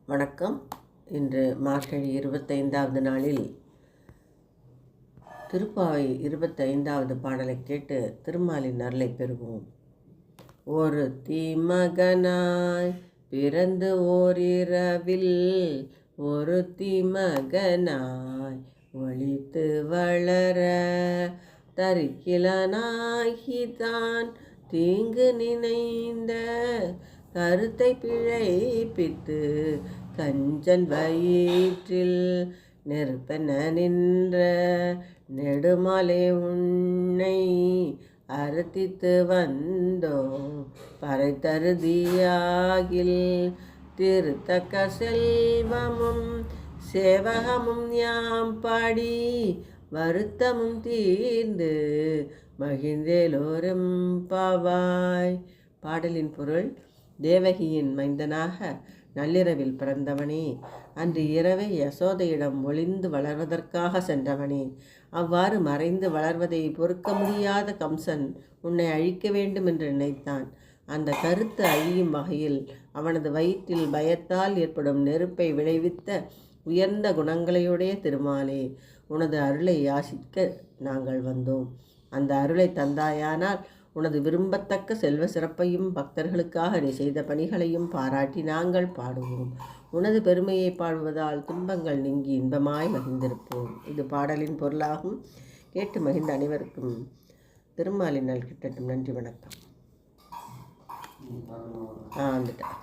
வணக்கம். இன்று மார்கழி 25வது நாளில் திருப்பாவை 25வது பாடலை கேட்டு திருமாலின் அருளை பெறுவோம். ஒரு தீமகனாய் பிறந்து ஓரிரவில் ஒரு தீமகனாய் ஒளித்து வளர தரிக்கிலனாகிதான் தீங்கு நினைந்த கருத்தை பிழைப்பித்து கஞ்சன் வயிற்றில் நெருப்பென நின்ற நெடுமாலே உன்னை அறுத்தித்து வந்தோம் பறைத்தருதியாகில் திருத்தக்க செல்வமும் சேவகமும் யாம் பாடி வருத்தமும் தீர்ந்து மகிழ்ந்தேலோரும் பாவாய். பாடலின் பொருள்: தேவகியின் மைந்தனாக நள்ளிரவில் பிறந்தவனே, அன்று இரவை யசோதையிடம் ஒளிந்து வளர்வதற்காக சென்றவனே, அவ்வாறு மறைந்து வளர்வதை பொறுக்க முடியாத கம்சன் உன்னை அழிக்க வேண்டும் என்று நினைத்தான். அந்த கருத்து அழியும் வகையில் அவனது வயிற்றில் பயத்தால் ஏற்படும் நெருப்பை விளைவித்த உயர்ந்த குணங்களையுடைய திருமாலே, உனது அருளை யாசிக்க நாங்கள் வந்தோம். அந்த அருளை தந்தாயானால் உனது விரும்பத்தக்க செல்வ சிறப்பையும் பக்தர்களுக்காக நீ செய்த பணிகளையும் பாராட்டி நாங்கள் பாடுவோம். உனது பெருமையை பாடுவதால் துன்பங்கள் நீங்கி இன்பமாய் மகிழ்ந்திருப்போம். இது பாடலின் பொருளாகும். கேட்டு மகிழ்ந்த அனைவருக்கும் திருமாலின் நல் கிட்டட்டும். நன்றி, வணக்கம். வந்துட்டேன்.